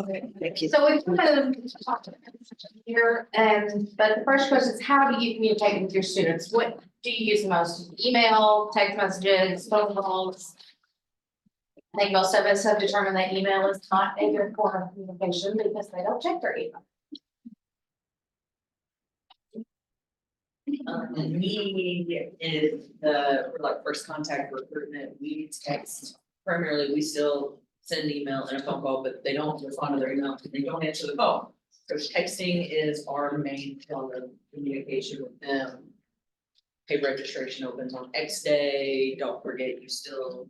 Okay, thank you. So we kind of talked about here, but the first question is, how do you communicate with your students? What do you use the most? Email, text messages, phone calls? I think most of us have determined that email is not a good form of communication because they don't check their email. And me is the like first contact recruitment. We text primarily. We still send email and a phone call, but they don't respond to their email. They don't answer the phone. So texting is our main form of communication with them. Pay registration opens on X day. Don't forget you still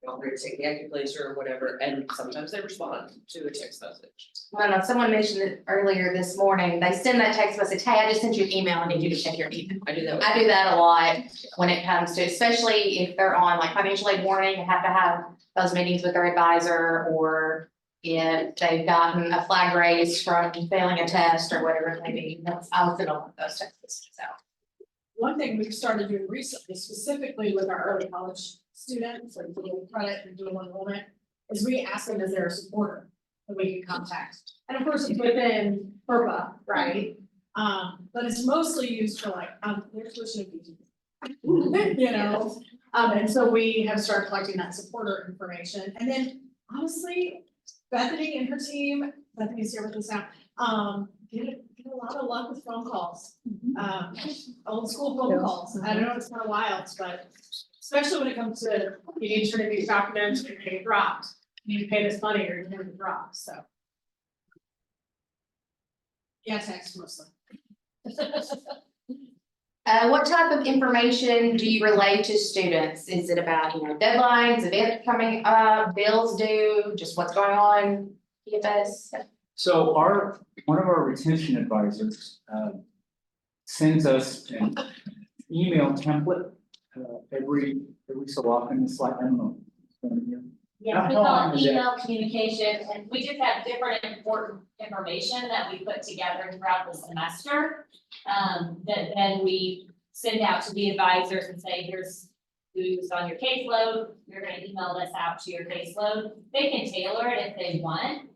don't forget to take the acuplacer or whatever. And sometimes they respond to a text message. I don't know, someone mentioned it earlier this morning. They send that text message, hey, I just sent you an email. I need you to check your email. I do that. I do that a lot when it comes to, especially if they're on like financial aid warning and have to have those meetings with their advisor, or if they've gotten a flag raised from failing a test or whatever it may be. I'll send all of those text messages out. One thing we've started doing recently, specifically with our early college students, like doing credit and doing enrollment, is we ask them, is there a supporter that we can contact? And of course, it's within FERPA, right? But it's mostly used for like, their tuition fees. You know, and so we have started collecting that supporter information. And then honestly, Bethany and her team, Bethany's here with us now, get a lot of luck with phone calls. Old school phone calls. I don't know, it's kind of wild, but especially when it comes to you need to turn in these documents, you're gonna get dropped. You need to pay this money or you're gonna get dropped, so. Yeah, text mostly. What type of information do you relay to students? Is it about, deadlines, events coming up, bills due, just what's going on, PFS? So one of our retention advisors sends us an email template every so often. It's like, I don't know. Yeah, we call it email communication, and we just have different important information that we put together throughout the semester. That then we send out to the advisors and say, here's who's on your caseload, you're gonna email this out to your caseload. They can tailor it if they want.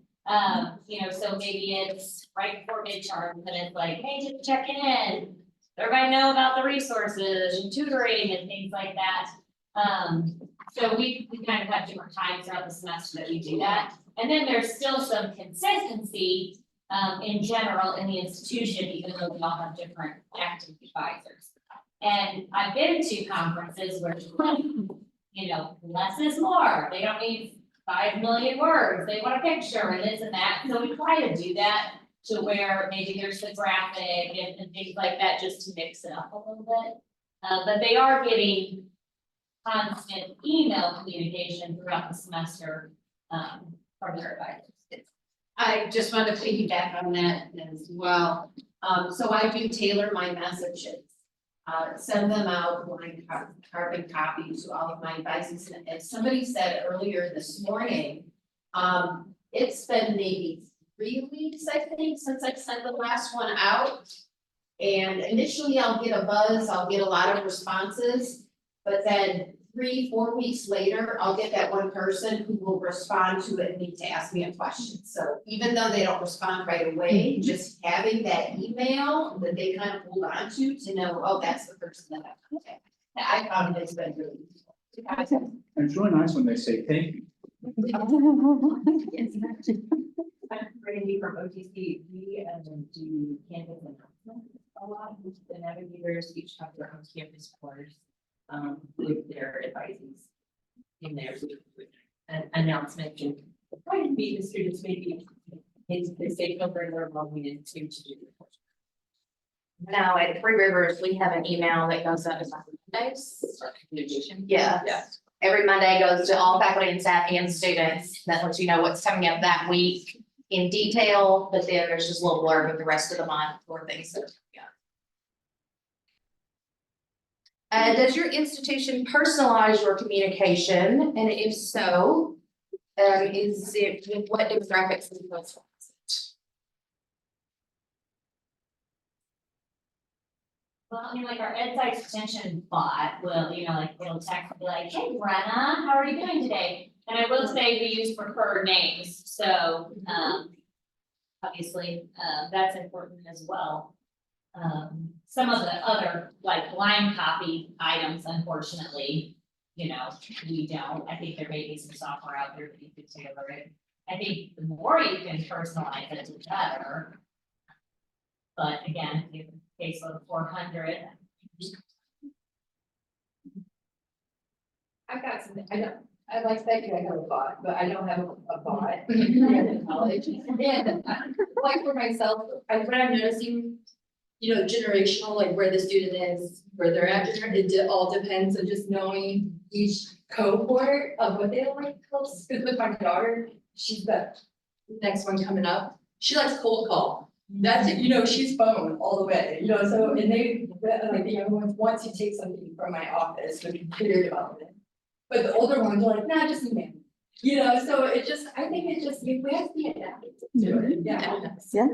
So maybe it's right before midterm, and it's like, hey, just checking in. Everybody know about the resources and tutoring and things like that. So we kind of have different times throughout the semester that we do that. And then there's still some consistency in general in the institution, even though we all have different active advisors. And I've been to conferences where, less is more. They don't need 5 million words. They want a picture and this and that. So we try to do that to where maybe there's the graphic and things like that, just to mix it up a little bit. But they are getting constant email communication throughout the semester from their advisors. I just want to piggyback on that as well. So I do tailor my messages. Send them out like carbon copy to all of my advisors. And as somebody said earlier this morning, it's been maybe 3 weeks, I think, since I sent the last one out. And initially I'll get a buzz, I'll get a lot of responses, but then 3-4 weeks later, I'll get that one person who will respond to it and need to ask me a question. So even though they don't respond right away, just having that email that they kind of hold on to know, oh, that's the person that I contacted. I found it's been really useful. And it's really nice when they say thank you. I'm Brandy from OTC. We do campus announcements a lot. The navigators each have their own campus course with their advisees in there. An announcement can try to meet the students, maybe if they feel very involved into to do the course. Now at Three Rivers, we have an email that goes out on Mondays. Communication. Yeah. Yes. Every Monday goes to all faculty and staff and students. That lets you know what's coming up that week in detail, but then there's just a little blurb of the rest of the month or things that are coming up. Does your institution personalize your communication? And if so, is it with what demographics and what's Well, like our EdSci extension bot will, it'll text and be like, hey, Brenna, how are you doing today? And I will say we use preferred names, so, obviously, that's important as well. Some of the other, like blind copy items, unfortunately, you know, we don't. I think there may be some software out there that you could tailor it. I think the more you can personalize it, the better. But again, if you have a caseload of 400. I've got some, I like that I have a bot, but I don't have a bot in college. And like for myself, what I'm noticing, you know, generational, like where the student is, where they're at, it all depends on just knowing each cohort of what they like. Because with my daughter, she's the next one coming up, she likes cold call. That's it, you know, she's phone all the way, you know, so, and they, like the young ones want to take something from my office with career development. But the older ones are like, nah, just email, you know, so it just, I think it just, we have to be adapted to it, yeah. Yeah.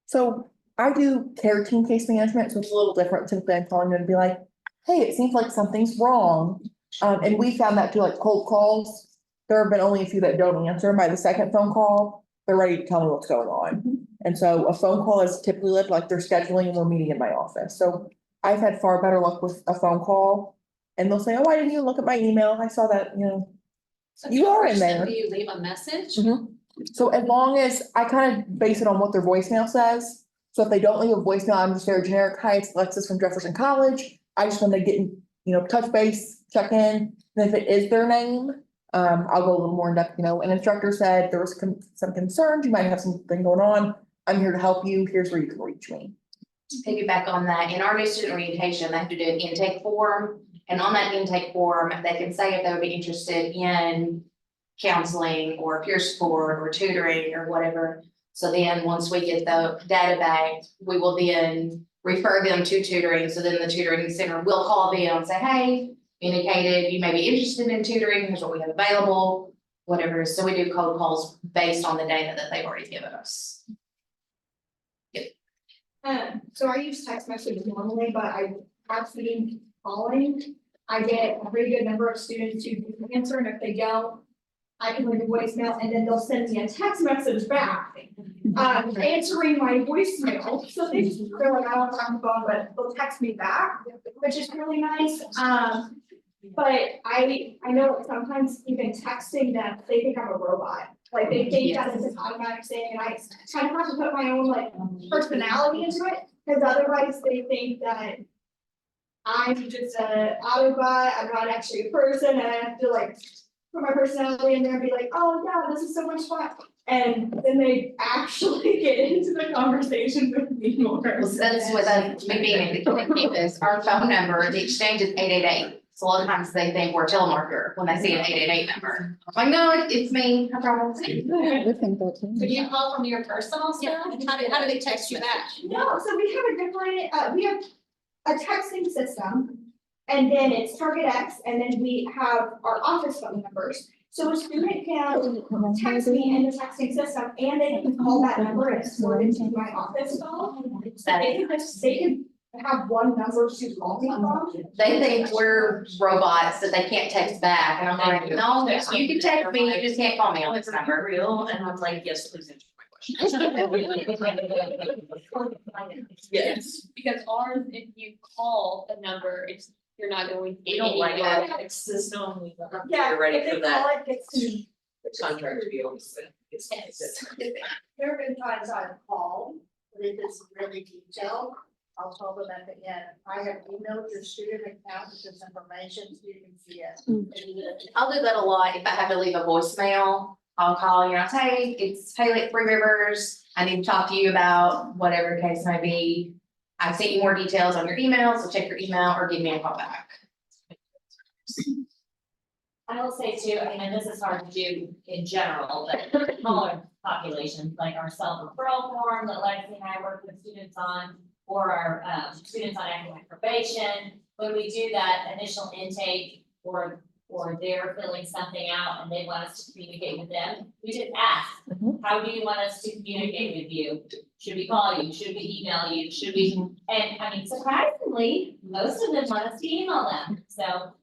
So I do care team case management, so it's a little different. Typically, I'm calling them to be like, hey, it seems like something's wrong. And we found that too, like cold calls, there have been only a few that don't answer. By the second phone call, they're ready to tell me what's going on. And so a phone call is typically like they're scheduling and we're meeting in my office. So I've had far better luck with a phone call. And they'll say, oh, I didn't even look at my email. I saw that, you know. You are in there. Do you leave a message? So as long as I kind of base it on what their voicemail says. So if they don't leave a voicemail, I'm just very generic. Hi, it's Alexis from Jefferson College. I just want to get in, you know, touch base, check in. And if it is their name, I'll go a little more in depth, you know, an instructor said there was some concerns, you might have something going on. I'm here to help you. Here's where you can reach me. Piggyback on that, in our new student orientation, they have to do an intake form. And on that intake form, they can say if they would be interested in counseling or peer support or tutoring or whatever. So then, once we get the data back, we will then refer them to tutoring. So then the tutoring center will call them and say, hey, indicated you may be interested in tutoring, here's what we have available, whatever. So we do cold calls based on the data that they've already given us. So I use text messages normally, but I have seen calling. I get a pretty good number of students who answer, and if they don't, I can leave a voicemail and then they'll send me a text message back. Answering my voicemail, so they just, they're like, I don't have the phone, but they'll text me back, which is really nice. But I know sometimes even texting them, they think I'm a robot. Like they think that it's an automatic thing, and I kind of have to put my own like personality into it, because otherwise they think that I'm just an Autobot, I'm not actually a person, and I have to like put my personality in there and be like, oh yeah, this is so much fun. And then they actually get into the conversation with me more. Well, that's with me being in the campus, our phone number, the exchange is 888. So a lot of times they think we're a telemarketer when they see an 888 number. I'm like, no, it's me, I promise. So do you call from your personal cell? How do they text you back? No, so we have a different, we have a texting system. And then it's Target X, and then we have our office phone numbers. So a student can text me in the texting system, and they can call that number and sort into my office phone. So they can have one number to call me from. They think we're robots that they can't text back, and I'm like, no, you can text me, you just can't call me on this number. Real, and I'm like, yes, please answer my question. Yes. Because ours, if you call a number, it's, you're not going. We don't like our text system, we don't Yeah, get ready if for they that call it, gets to me. contract to be able to say. There have been times I've called, but if it's really detailed, I'll tell them at the end, I have emailed your student account with this information, so you can see it. I'll do that a lot. If I have to leave a voicemail, I'll call you and I'll say, hey, it's Haley at Three Rivers. I need to talk to you about whatever the case may be. I've sent you more details on your email, so check your email or give me a call back. I will say too, I mean, and this is hard to do in general, but smaller populations, like our self-referral form that Lexi and I work with students on, or our students on academic probation, when we do that initial intake or they're filling something out and they want us to communicate with them, we just ask, how do you want us to communicate with you? Should we call you? Should we email you? Should we? And I mean, surprisingly, most of them want us to email them, so.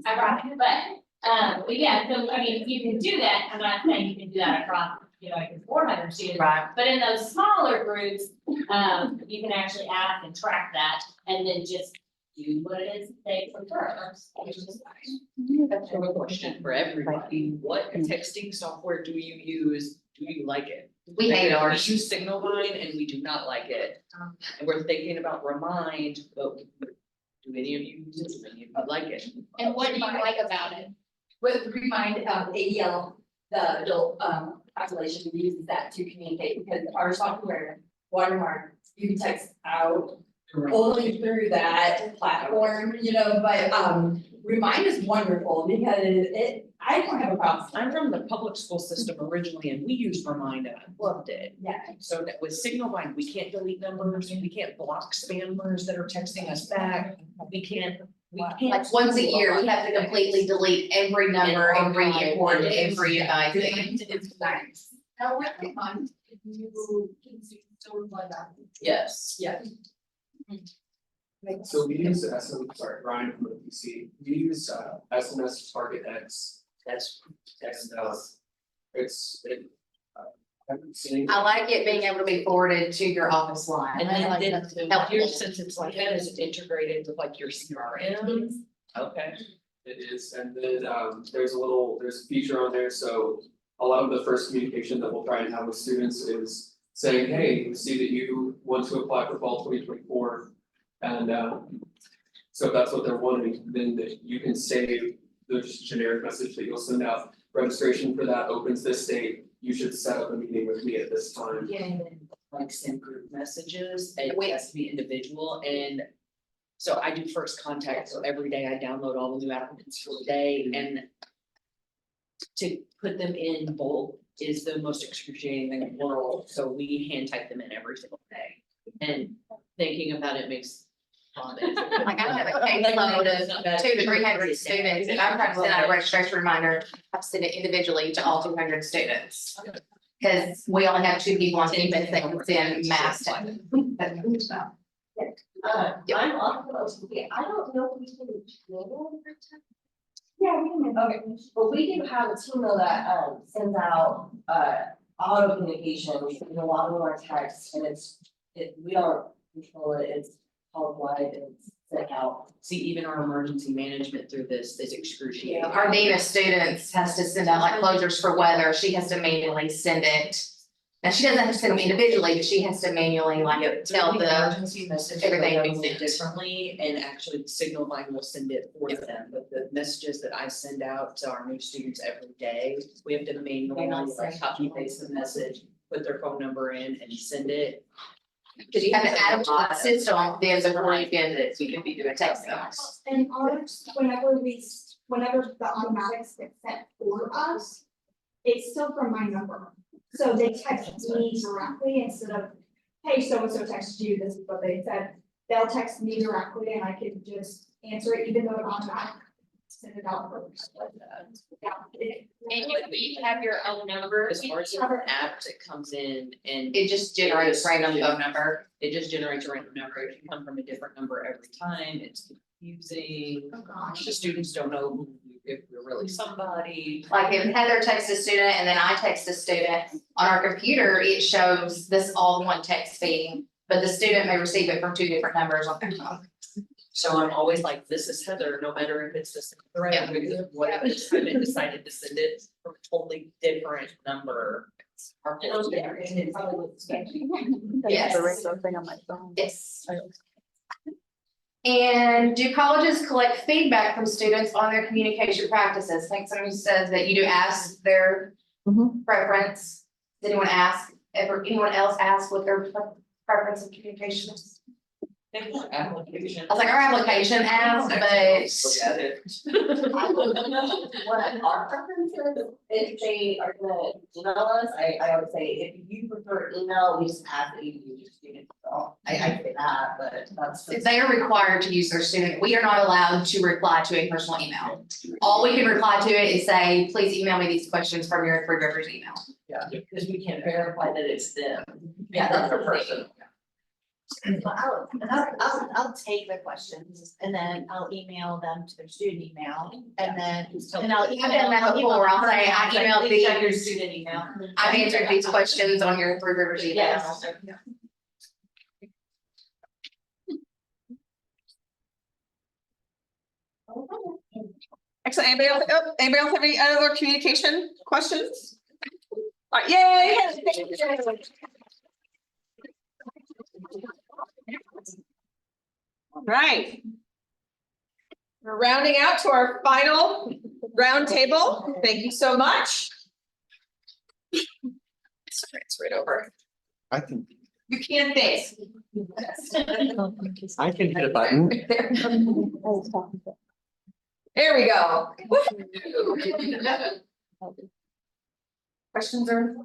ironic, but yeah, so, I mean, you can do that, I'm not saying you can do that across, like 400 students. Right. But in those smaller groups, you can actually ask and track that, and then just do what it is they prefer, which is fine. That's a question for everybody. What texting software do you use? Do you like it? We hate Like, ours. We use Signalvine and we do not like it. And we're thinking about Remind, but do any of you use it? Do any of you like it? And what do you like about it? With Remind, ADL, the adult, population uses that to communicate because our software, Watermark, you can text out only through that platform, but, Remind is wonderful because I don't have a problem. I'm from the public school system originally and we used Remind and I loved it. Yeah. So that with Signalvine, we can't delete numbers, we can't block spammers that are texting us back, we can't. Like once a year, we have to completely delete every number, And every archive import, it. every device. It's nice. Now, with Remind, you can still reply back. Yes. Yeah. So we use Ryan from the PC, we use SMS Target X. That's. I haven't seen. I like it being able to be forwarded to your office line. And I like then that too. here, since it's like that, is it integrated with like your CRM? Okay. It is, and then there's a feature on there, so a lot of the first communication that we'll try and have with students is saying, hey, we see that you want to apply for fall 2024. And so if that's what they're wanting, then you can save the just generic message that you'll send out. Registration for that opens this date, you should set up a meeting with me at this time. Like send group messages, it has to be individual and. So I do first contact, so every day I download all the new applicants for the day and. To put them in bulk is the most excruciating thing in the world, so we hand type them in every single day. And thinking about it makes. Like I have a caseload of 200 to 300 students, and I'm trying to send out a registration reminder, I have to send it individually to all 200 students. Cause we only have 2 people on campus that can send mass text. I'm on the OTP. I don't know if we can manually protect. Yeah, we can. Okay, but we do have a team though that sends out auto communication, and a lot of them are text, and we don't control it, it's called live and it's sent out. See, even our emergency management through this is excruciating. Our dean of students has to send out like closures for weather, she has to manually send it. Now, she doesn't have to send them individually, but she has to manually like tell the, Emergency message. everything goes we send. differently, and actually Signalvine will send it for them, but the messages that I send out to our new students every day, we have to manually like copy paste the message, put their phone number in and send it. cause you have to add them to the system, then before you can be doing text messages. And ours, whenever the automatics get sent for us, it's still from my number. So they text me directly instead of, hey, so-and-so texted you, this is what they said. They'll text me directly and I can just answer it, even though it automatically send it out for. Yeah. And you each have your own number. As far as an app that comes in and It just generates random phone number. it just generates a random number, if you come from a different number every time, it's confusing. Oh, gosh. The students don't know if you're really somebody. Like if Heather texts a student and then I text a student, on our computer, it shows this all one text feed. But the student may receive it from 2 different numbers on their phone. So I'm always like, this is Heather, no matter if it's the same thread, because of whatever, I decided to send it from a totally different number. Our And it probably looks sketchy. Yes. The regular thing on my phone. Yes. And do colleges collect feedback from students on their communication practices? I think somebody says that you do ask their Mhm. preference. Did anyone else ask what their preference of communication is? Application. I was like, our application asks, but Look at it. I would know what our preferences, if they are gonna email us, I would say, if you prefer email, we just ask that you use your student. So I say that, but that's. if they are required to use their student, we are not allowed to reply to a personal email. All we can reply to it is say, please email me these questions from your director's email. Yeah, because we can't verify that it's them. Yeah, that's a person. I'll take the questions and then I'll email them to their student email and then, I'll email them before, I'll say, I emailed Please check your these. student email. I've answered these questions on your Three Rivers email. Yes. Excellent. Anybody else have any other communication questions? All right, yay. All right. We're rounding out to our final roundtable. Thank you so much. Sorry, it's right over. I can, You can't face. I can hit a button. There we go. Questions or?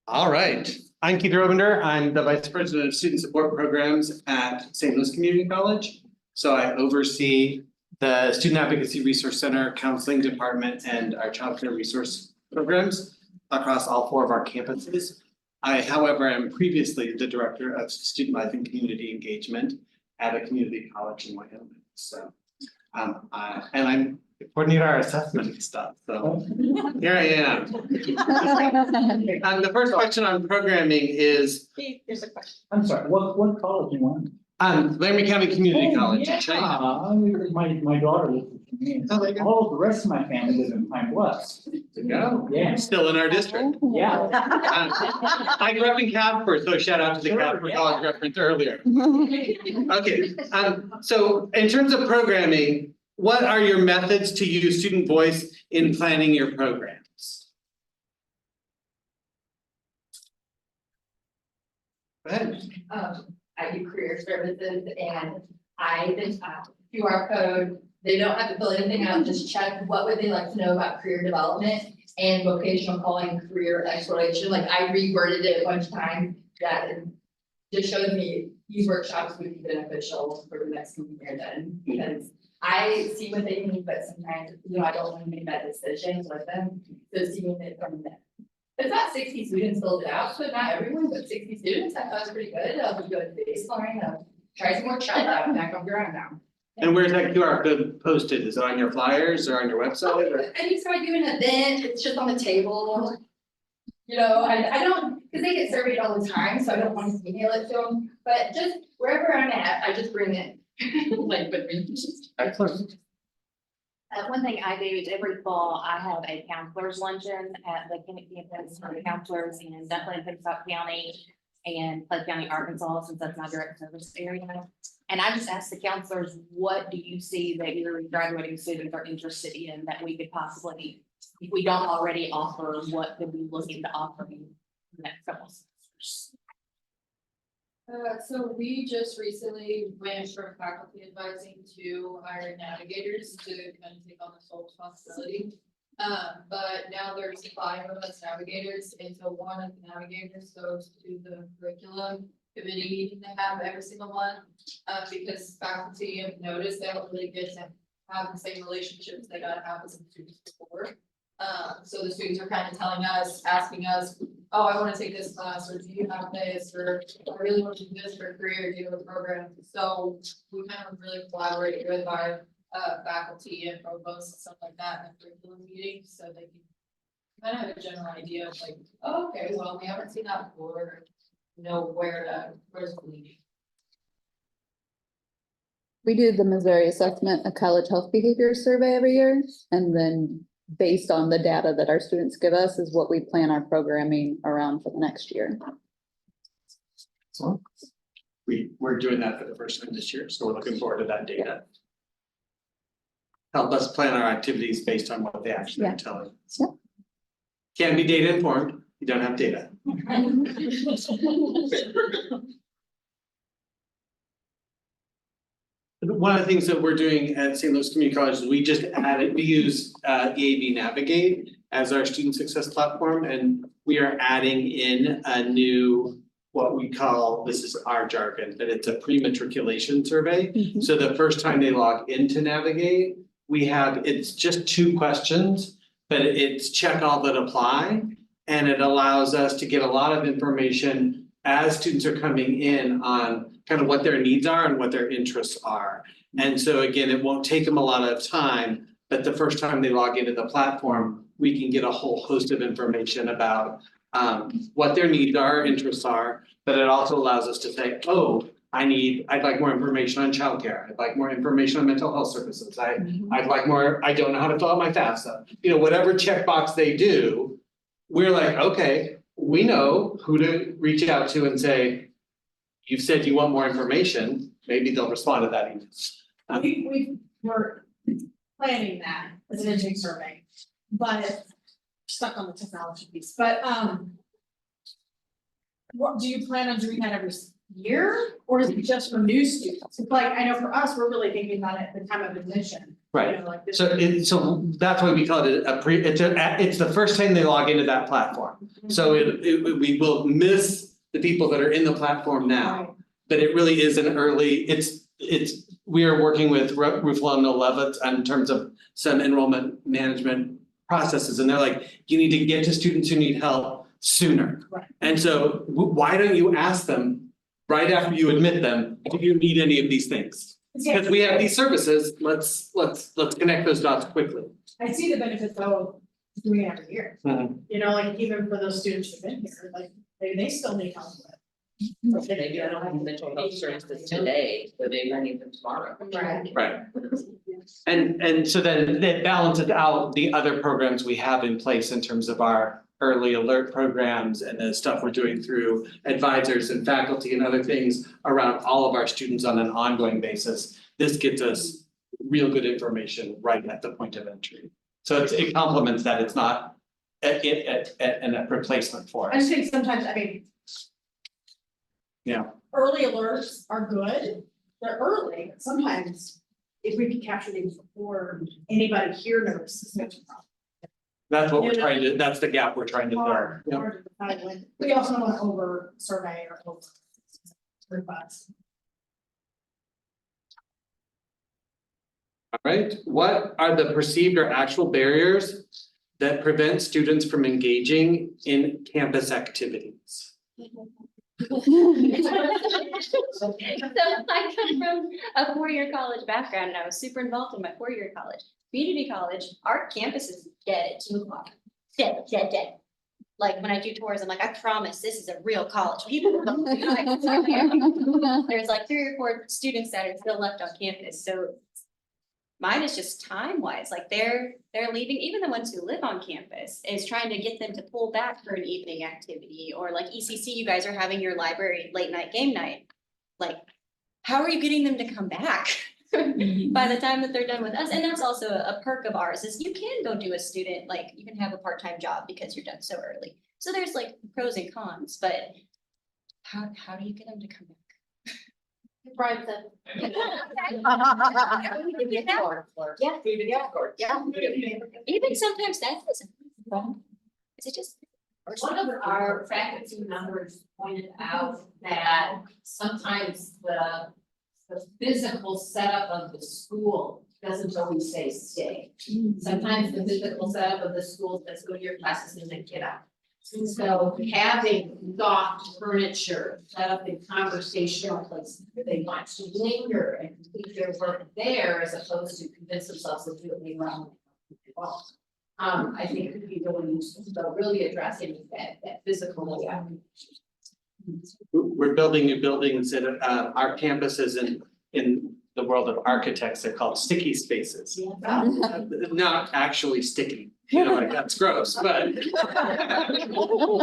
All right, I'm Keith Robinder. I'm the Vice President of Student Support Programs at St. Louis Community College. So I oversee the Student Advocacy Resource Center, Counseling Department, and our Child Care Resource Programs across all 4 of our campuses. I, however, am previously the Director of Student Life and Community Engagement at a community college in Wyoming. So, and I'm coordinate our assessment stuff, so here I am. The first question on programming is, Here's a question. I'm sorry, what college you want? Laramie County Community College in China. My daughter lives in China. Oh, there you go. All the rest of my family live in Pine Bluff. To go. Yeah. Still in our district. Yeah. I grew up in Casper, so shout out to the Sure, Casper yeah. College reference earlier. Okay, so in terms of programming, what are your methods to use student voice in planning your programs? Go ahead. I do career services and I just QR code, they don't have to fill anything out, just check what would they like to know about career development and vocational calling, career exploration, like I reworded it a bunch of times, that it just shows me these workshops would be beneficial for the next year then, because I see what they need, but sometimes, I don't want to make that decision with them, so seeing it from them. It's not 60 students filled it out, so not everyone, but 60 students, I thought was pretty good, I'll go to baseline, try some more chat out back on ground now. And where's that QR code posted? Is it on your flyers or on your website? Or? Anytime I do an event, it's just on the table. I don't, because they get surveyed all the time, so I don't want to email it to them, but just wherever I'm at, I just bring it. Like with me. Excellent. One thing I do is every fall, I have a counselors luncheon at the Kennett campus for the counselors in definitely Pinsac County and Clay County, Arkansas, since that's my direct service area. And I just ask the counselors, what do you see that your graduating students are interested in that we could possibly, if we don't already offer, what could we look into offering the next couple of semesters? So we just recently went from faculty advising to hiring navigators to kind of take on this whole responsibility. But now there's 5 of us navigators, and so one of the navigators goes to the curriculum committee meeting they have every single month. Because faculty have noticed they don't really get to have the same relationships they gotta have with some students before. So the students are kind of telling us, asking us, oh, I want to take this class, or do you have this, or I really want to do this for a career, do you have a program? So we kind of really collaborate with our faculty and provost and stuff like that in the curriculum meetings, so they can kind of have a general idea of like, oh, okay, well, we haven't seen that before, or know where's the leading. We do the Missouri Assessment, a college health behavior survey every year, and then based on the data that our students give us is what we plan our programming around for the next year. So we're doing that for the first time this year, so we're looking forward to that data. Help us plan our activities based on what they actually are telling us. Yeah. Can be data informed, you don't have data. One of the things that we're doing at St. Louis Community College is we use EAB Navigate as our student success platform, and we are adding in a new, what we call, this is our jargon, but it's a pre-matriculation survey. Mhm. So the first time they log into Navigate, it's just 2 questions, but it's check all that apply. And it allows us to get a lot of information as students are coming in on kind of what their needs are and what their interests are. And so again, it won't take them a lot of time, but the first time they log into the platform, we can get a whole host of information about what their needs are, interests are, but it also allows us to say, oh, I'd like more information on childcare, I'd like more information on mental health services, I'd like more, I don't know how to fill out my FAFSA. You know, whatever checkbox they do, we're like, okay, we know who to reach out to and say, you've said you want more information, maybe they'll respond to that email. We were planning that as an intake survey, but stuck on the technology piece, but what, do you plan on doing that every year, or is it just for new students? Like, I know for us, we're really thinking about it at the time of admission. Right. You know, like this. So that's why we call it it's the first time they log into that platform. So we will miss the people that are in the platform now. But it really is an early, we are working with Ruffalo and Levitt in terms of some enrollment management processes, and they're like, you need to get to students who need help sooner. Right. And so why don't you ask them right after you admit them, do you need any of these things? Because we have these services, let's connect those dots quickly. I see the benefit though, of doing it every year. Mhm. You know, like even for those students who've been here, like they still need help with. Maybe I don't have mental health services today, but maybe I need them tomorrow. Right. Right. And so then it balances out the other programs we have in place in terms of our early alert programs and the stuff we're doing through advisors and faculty and other things around all of our students on an ongoing basis. This gets us real good information right at the point of entry. So it complements that, it's not a replacement for I us. just think sometimes, I mean. Yeah. Early alerts are good, they're early, but sometimes if we can capture these before anybody here notices, it's such a problem. That's what we're trying to, that's the gap we're trying to fill. Hard, Yep. hard to decide when. We also don't want to over survey or over request. All right, what are the perceived or actual barriers that prevent students from engaging in campus activities? So I come from a four-year college background and I was super involved in my four-year college. Community college, our campus is dead at 2 o'clock. Dead. Like when I do tours, I'm like, I promise this is a real college. People don't. There's like 3 or 4 students that are still left on campus, so mine is just time wise, like they're leaving, even the ones who live on campus is trying to get them to pull back for an evening activity, or like ECC, you guys are having your library late night game night. Like, how are you getting them to come back by the time that they're done with us? And that's also a perk of ours is you can go do a student, like you can have a part-time job because you're done so early. So there's like pros and cons, but how do you get them to come back? Brian said. Yeah. Even sometimes that doesn't. Is it just? One of our faculty members pointed out that sometimes the physical setup of the school doesn't always say stay. Sometimes the physical setup of the school says go to your classes and then get out. And so having soft furniture set up in conversational places where they want to linger and complete their work there as opposed to convince themselves to do it later on. I think could be really useful, so really addressing that physical layout. We're building new buildings at our campus is in the world of architects, they're called sticky spaces. Not actually sticky, you know, like that's gross, but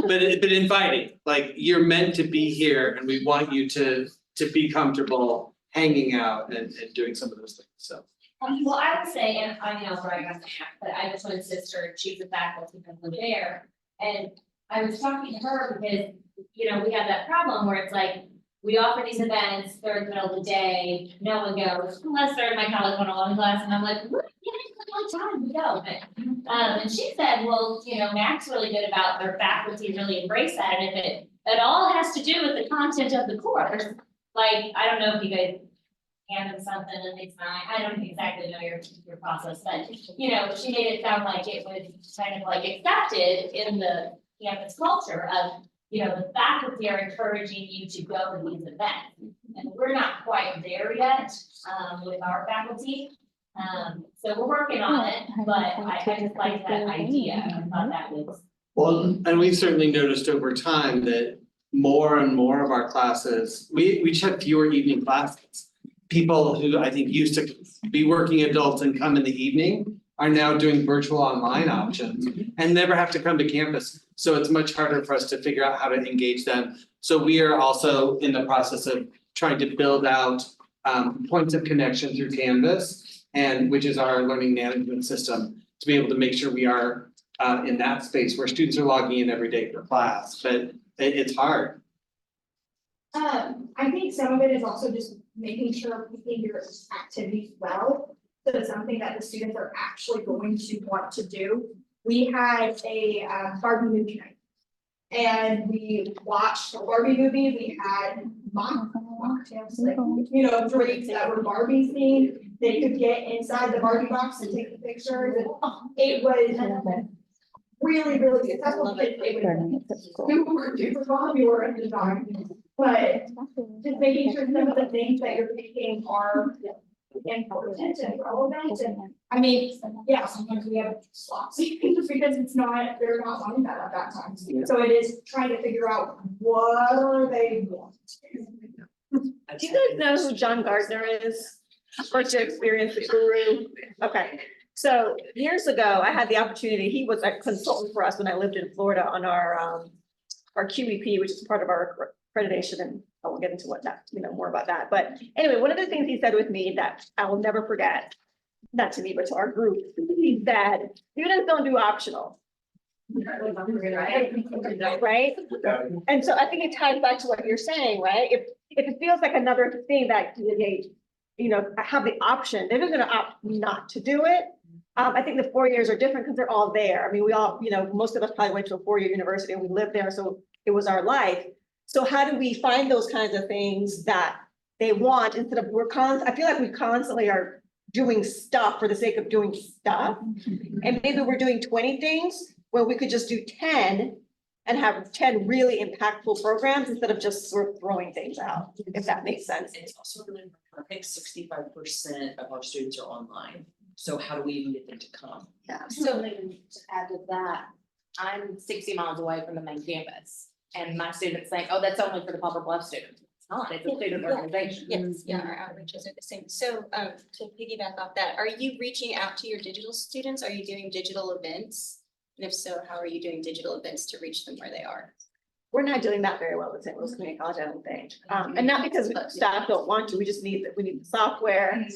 but inviting, like you're meant to be here and we want you to be comfortable hanging out and doing some of those things, so. Well, I would say, and I mean, I'll brag on that, but I have a twin sister, she's a faculty member there. And I was talking to her because, you know, we have that problem where it's like, we offer these events, they're in the middle of the day, no one goes, unless they're in my college 101 class, and I'm like, what? Yeah, time we go. And she said, well, you know, Mac's really good about their faculty really embrace that, and if it all has to do with the content of the course, like, I don't know if you guys hand them something and they sign, I don't exactly know your process, but, you know, she made it sound like it was kind of like accepted in the campus culture of, you know, the faculty are encouraging you to go to these events. And we're not quite there yet, with our faculty. So we're working on it, but I just like that idea. I thought that was. Well, and we've certainly noticed over time that more and more of our classes, we just have fewer evening classes. People who I think used to be working adults and come in the evening are now doing virtual online options and never have to come to campus. So it's much harder for us to figure out how to engage them. So we are also in the process of trying to build out points of connection through Canvas, and which is our learning management system, to be able to make sure we are in that space where students are logging in every day for class, but it's hard. I think some of it is also just making sure we do your activities well. So it's something that the students are actually going to want to do. We had a Barbie movie night. And we watched the Barbie movie, we had mocktails, like, you know, drinks that were Barbie themed. They could get inside the Barbie box and take the pictures, and it was really, really successful. We were super popular at the time, but just making sure some of the things that you're picking are important and relevant, and I mean, yeah, sometimes we have slots because it's not, they're not wanting that at that time. So it is trying to figure out what are they want. Do you guys know who John Gardner is? Or to experience the guru? Okay, so years ago, I had the opportunity, he was a consultant for us when I lived in Florida on our QEP, which is part of our accreditation, and I won't get into what that, you know, more about that. But anyway, one of the things he said with me that I will never forget, not to me, but to our group, he said, students don't do optional. Right? And so I think it ties back to what you're saying, right? If it feels like another thing that they, you know, have the option, they're just gonna opt not to do it. I think the 4 years are different because they're all there. I mean, we all, you know, most of us probably went to a 4-year university and we lived there, so it was our life. So how do we find those kinds of things that they want instead of I feel like we constantly are doing stuff for the sake of doing stuff. And maybe we're doing 20 things where we could just do 10 and have 10 really impactful programs instead of just sort of throwing things out, if that makes sense. It's also really, I think 65% of our students are online. So how do we even get them to come? Yeah, so to add to that, I'm 60 miles away from the main campus. And my students think, oh, that's only for the Poplar Bluff students. It's not, it's a student organization. Yes, yeah, our outreaches are the same. So to piggyback off that, are you reaching out to your digital students? Are you doing digital events? And if so, how are you doing digital events to reach them where they are? We're not doing that very well at St. Louis Community College, I don't think. And not because staff don't want to, we just need the software.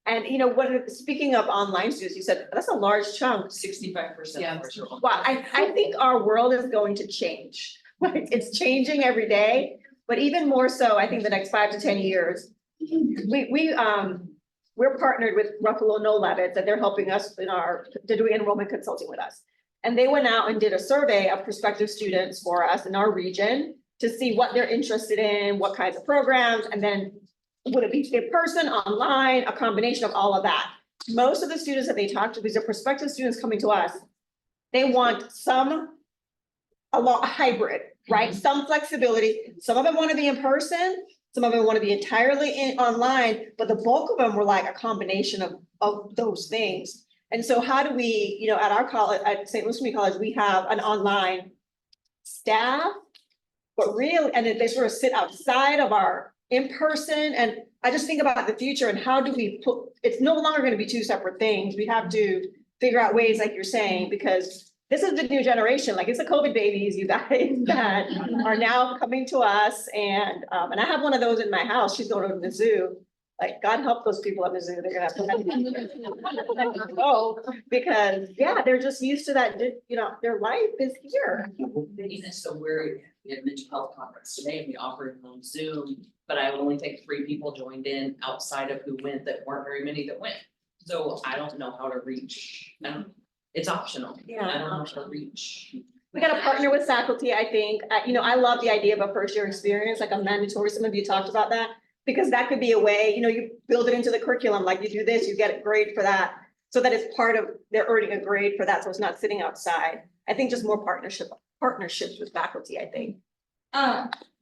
And you know, speaking of online students, you said that's a large chunk. 65% of ours are online. Well, I think our world is going to change. Like, it's changing every day, but even more so, I think the next 5 to 10 years. We're partnered with Ruffalo No Levitz, and they're helping us to do enrollment consulting with us. And they went out and did a survey of prospective students for us in our region to see what they're interested in, what kinds of programs, and then would it be in person, online, a combination of all of that. Most of the students that they talked to, these are prospective students coming to us, they want a hybrid, right? Some flexibility. Some of them want to be in person, some of them want to be entirely online, but the bulk of them were like a combination of those things. And so how do we, you know, at our college, at St. Louis Community College, we have an online staff, but really, and they sort of sit outside of our in-person. And I just think about the future and how do we it's no longer going to be two separate things. We have to figure out ways, like you're saying, because this is the new generation, like it's the COVID babies, you guys, that are now coming to us. And I have one of those in my house. She's going to Mizzou. Like, God help those people at Mizzou. They're gonna have to go because, yeah, they're just used to that. You know, their life is here. So we're at mental health conference today, and we offered on Zoom, but I only think 3 people joined in outside of who went that weren't very many that went. So I don't know how to reach. It's optional. Yeah. I don't know how to reach. We got to partner with faculty, I think. You know, I love the idea of a first year experience, like a mandatory. Some of you talked about that, because that could be a way, you know, you build it into the curriculum, like you do this, you get a grade for that. so that it's part of, they're earning a grade for that, so it's not sitting outside. I think just more partnerships with faculty, I think.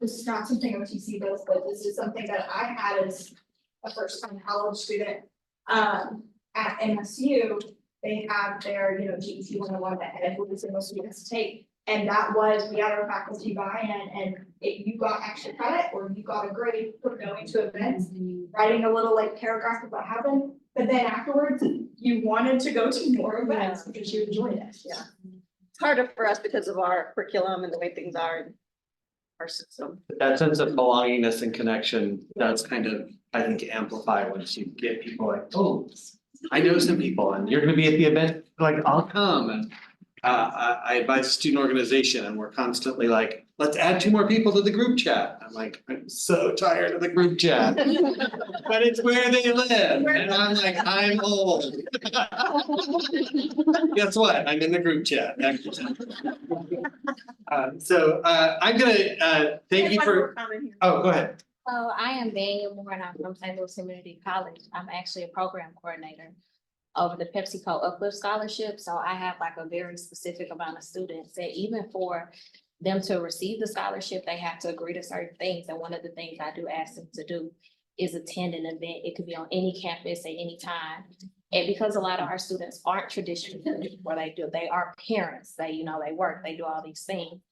This is not something OTC does, but this is something that I had as a first time college student. At MSU, they have their, GET 101 that every single student has to take. And that was, we had our faculty buy-in, and if you got extra credit or you got a grade for going to events, writing a little like paragraph of what happened, but then afterwards, you wanted to go to more events because you enjoyed it. Yeah. It's harder for us because of our curriculum and the way things are in our system. That sense of belongingness and connection, that's kind of, I think, amplify once you get people like, oh, I know some people and you're gonna be at the event, like, I'll come. And I advise a student organization and we're constantly like, let's add 2 more people to the group chat. I'm like, I'm so tired of the group chat. But it's where they live. And I'm like, I'm old. Guess what? I'm in the group chat. So I'm gonna thank you for, oh, go ahead. So I am Daniel Moore and I'm from St. Louis Community College. I'm actually a program coordinator of the PepsiCo Uplift Scholarship. So I have like a very specific amount of students that even for them to receive the scholarship, they have to agree to certain things. And one of the things I do ask them to do is attend an event. It could be on any campus at any time. And because a lot of our students aren't traditional where they are parents, they work, they do all these things.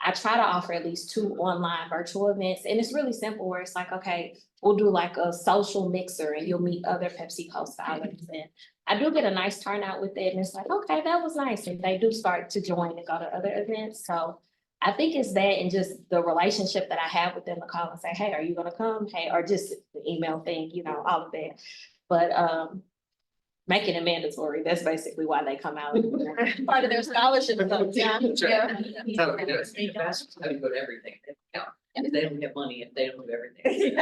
I try to offer at least 2 online virtual events, and it's really simple where it's like, okay, we'll do like a social mixer and you'll meet other PepsiCo scholars. And I do get a nice turnout with it, and it's like, okay, that was nice. And they do start to join and go to other events. So I think it's that and just the relationship that I have with them to call and say, hey, are you gonna come? Hey, or just the email thing, all of that. But making it mandatory, that's basically why they come out. Part of their scholarship. How do we go to everything? If they don't get money, if they don't do everything.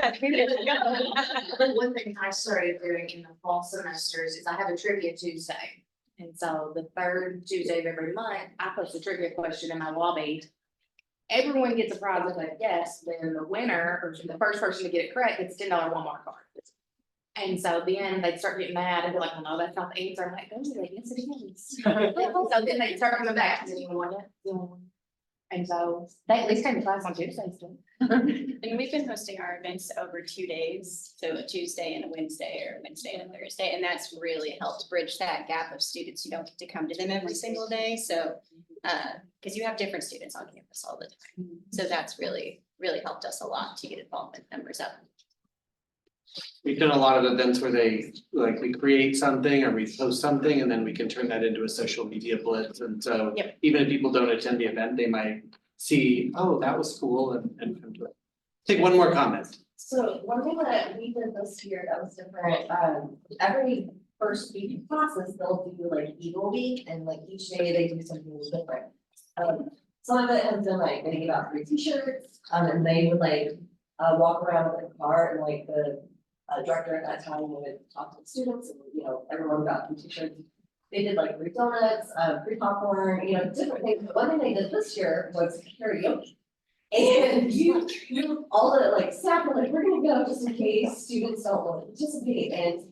One thing I started doing in the fall semesters is I have a trivia Tuesday. And so the 3rd Tuesday of every month, I post a trivia question in my lobby. Everyone gets a prize if they guess, then the winner, or the first person to get it correct, gets $10 Walmart card. And so then they start getting mad and be like, well, no, that's not the answer. I'm like, oh, yes, it is. So then they start coming back, does anyone want it? And so they at least came to class on Tuesdays too. And we've been hosting our events over 2 days, so a Tuesday and a Wednesday, or Wednesday and a Thursday, and that's really helped bridge that gap of students who don't get to come to them every single day. So, because you have different students on campus all the time, so that's really helped us a lot to get involvement numbers up. We've done a lot of events where we create something or we post something and then we can turn that into a social media blitz. And so even if people don't attend the event, they might see, oh, that was cool and come to it. Take one more comment. So one thing that we did this year that was different, every first week of classes, they'll do like Eagle Week and like each day they do something a little different. Some of it has been like they give out free t-shirts, and they would walk around with a car and like the director at that time would talk to the students and everyone got free t-shirts. They did like free donuts, free popcorn, different things. But one thing they did this year was karaoke. And you all the staff were like, we're gonna go just in case students don't want to participate. And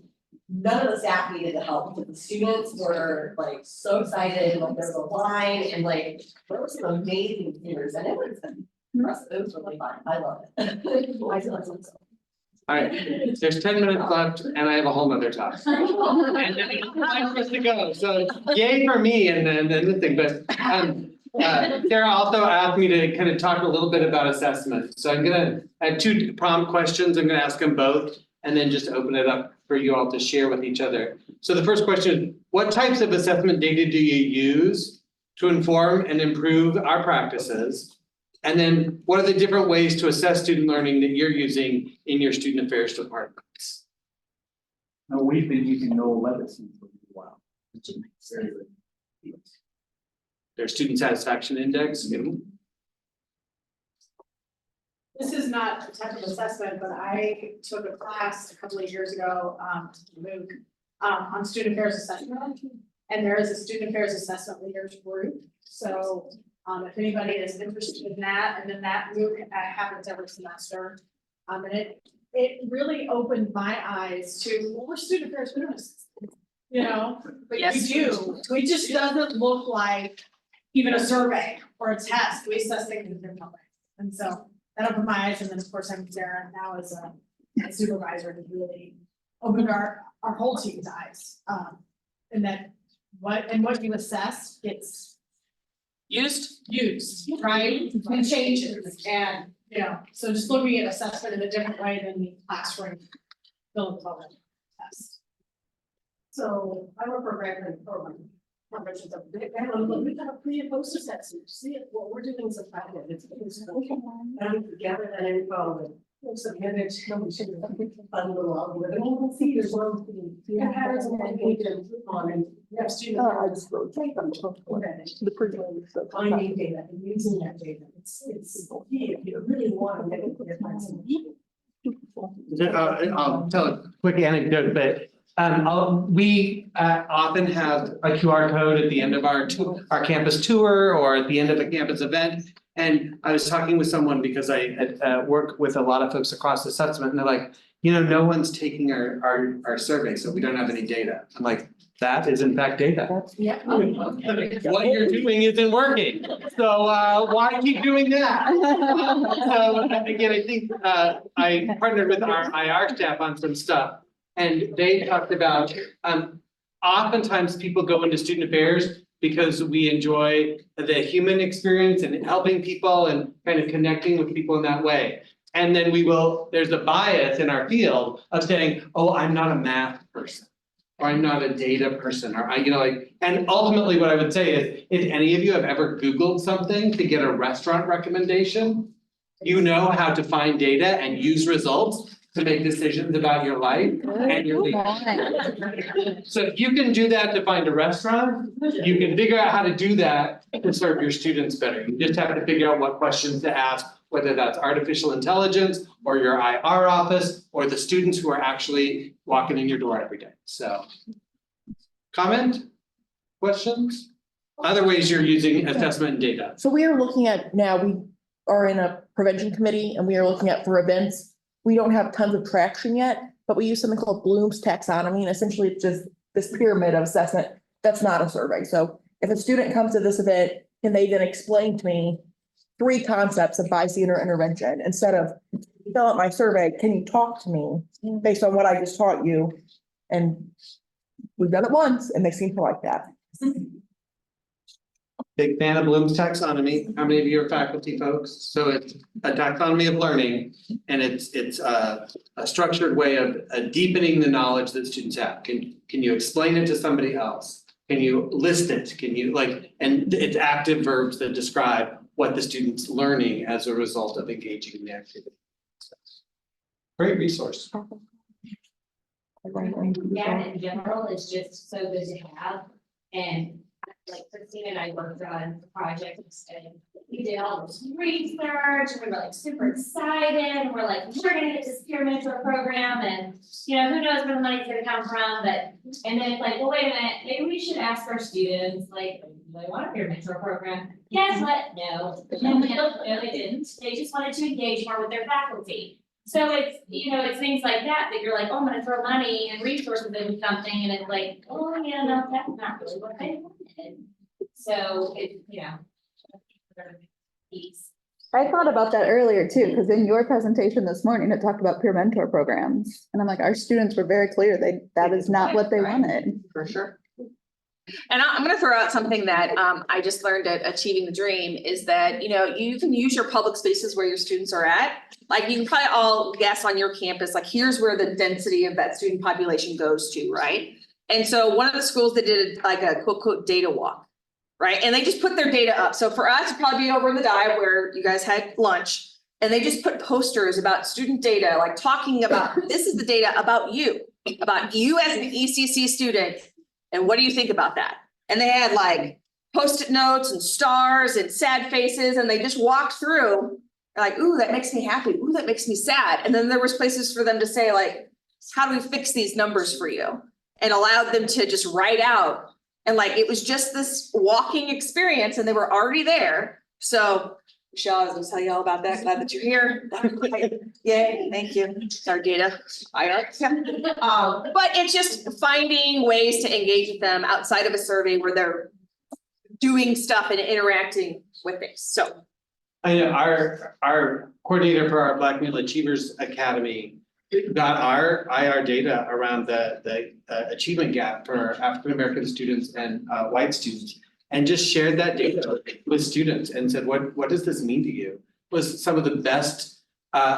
none of the staff needed the help because the students were so excited, there was a line and there were some amazing singers and it was impressive. It was really fun. I love it. I still love it. All right, there's 10 minutes left and I have a whole nother talk. And then I'm supposed to go, so yay for me and this thing, but Sarah also asked me to kind of talk a little bit about assessment. So I have 2 prompt questions. I'm gonna ask them both and then just open it up for you all to share with each other. So the first question, what types of assessment data do you use to inform and improve our practices? And then what are the different ways to assess student learning that you're using in your student affairs departments? No, we've been using Noel Levinson for a while. Very good. Their student satisfaction index. This is not a type of assessment, but I took a class a couple of years ago, on student affairs assessment. And there is a student affairs assessment leaders group. So if anybody is interested in that, and then that group happens every semester. And it really opened my eyes to, well, we're student affairs, we don't you know, but we Yes. do, it just doesn't look like even a survey or a test, we assess things in different ways. And so that opened my eyes, and then of course I'm Sarah now as a supervisor to really opened our whole team's eyes. And that what you assess gets used, right, and changes, and, you know, so just looking at assessment in a different way than the classroom building test. So I work for a graduate program. Conversations of big, we got a pre and post assessment, see it, what we're doing some practice, it's. And we gather that info and some image, nobody should have a little algorithm, and we'll see there's one thing. Yeah, patterns and then we can improve on, and we have students. I just rotate them to the pre-. Finding data and using that data, it's key, if you really want to make it find some. I'll tell a quick anecdote, but we often have a QR code at the end of our campus tour or at the end of a campus event. And I was talking with someone because I work with a lot of folks across assessment, and they're like, you know, no one's taking our survey, so we don't have any data. I'm like, that is in fact data. Yeah. What you're doing isn't working, so why keep doing that? So again, I think I partnered with our IR staff on some stuff, and they talked about oftentimes people go into student affairs because we enjoy the human experience and helping people and kind of connecting with people in that way. And then there's a bias in our field of saying, oh, I'm not a math person, or I'm not a data person, or and ultimately what I would say is, if any of you have ever Googled something to get a restaurant recommendation, you know how to find data and use results to make decisions about your life and your leadership. So if you can do that to find a restaurant, you can figure out how to do that to serve your students better. You just have to figure out what questions to ask, whether that's artificial intelligence or your IR office or the students who are actually walking in your door every day. So, comment, questions? Other ways you're using assessment and data. So we are looking at, now we are in a prevention committee and we are looking at for events. We don't have tons of traction yet, but we use something called Bloom's taxonomy, and essentially it's just this pyramid of assessment. That's not a survey. So if a student comes to this event, can they then explain to me 3 concepts of bystander intervention instead of fill out my survey? Can you talk to me based on what I just taught you? And we've done it once and they seem to like that. Big fan of Bloom's taxonomy. How many of you are faculty folks? So it's a taxonomy of learning, and it's a structured way of deepening the knowledge that students have. Can you explain it to somebody else? Can you list it? Can you and it's active verbs that describe what the student's learning as a result of engaging in the activity. So, great resource. Yeah, in general, it's just so good to have, and like Christine and I worked on projects and we did all this research and we were like super excited and we're like, we're gonna get this peer mentor program and you know, who knows where the money's gonna come from, but and then it's like, well, wait a minute, maybe we should ask our students, like, do they want a peer mentor program? Guess what? No, no, they didn't. They just wanted to engage more with their faculty. So it's, you know, it's things like that you're like, oh, I'm gonna throw money and resources into something, and it's like, oh, yeah, no, that's not really what they wanted. So it, you know. I thought about that earlier too, because in your presentation this morning, it talked about peer mentor programs. And I'm like, our students were very clear, that is not what they wanted. For sure. And I'm gonna throw out something that I just learned at Achieving the Dream is that, you know, you can use your public spaces where your students are at. Like you can probably all guess on your campus, like here's where the density of that student population goes to, right? And so one of the schools that did like a quote data walk, right? And they just put their data up. So for us, it'd probably be over in the dive where you guys had lunch. And they just put posters about student data, like talking about, this is the data about you as an ECC student. And what do you think about that? And they had like Post-it notes and stars and sad faces, and they just walked through like, ooh, that makes me happy. Ooh, that makes me sad. And then there was places for them to say like, how do we fix these numbers for you? And allowed them to just write out. And like, it was just this walking experience and they were already there. So Michelle, I was gonna tell you all about that. Glad that you're here. Yay, thank you. It's our data IR. But it's just finding ways to engage with them outside of a survey where they're doing stuff and interacting with things. So I know our coordinator for our Black Male Achievers Academy got our IR data around the achievement gap for African American students and white students. And just shared that data with students and said, what does this mean to you? Was some of the best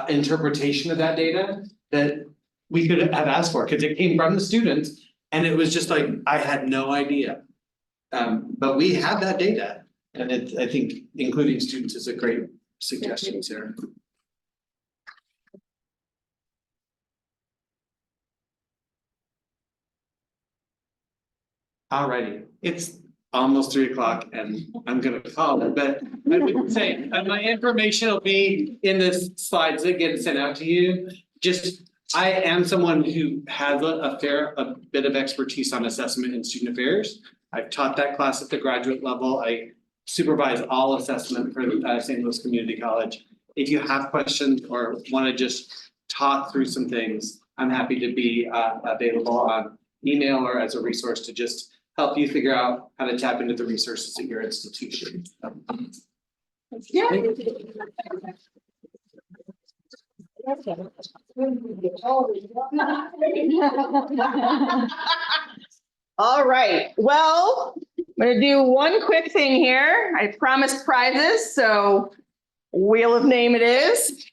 interpretation of that data that we could have asked for, because it came from the students. And it was just like, I had no idea. But we have that data, and I think including students is a great suggestion, Sarah. Alrighty, it's almost 3:00 and I'm gonna call it, but I would say my information will be in the slides that get sent out to you. Just, I am someone who has a bit of expertise on assessment and student affairs. I've taught that class at the graduate level. I supervise all assessment for St. Louis Community College. If you have questions or want to just talk through some things, I'm happy to be available on email or as a resource to just help you figure out how to tap into the resources at your institution. yeah. All right, well, I'm gonna do one quick thing here. I promised prizes, so wheel of name it is.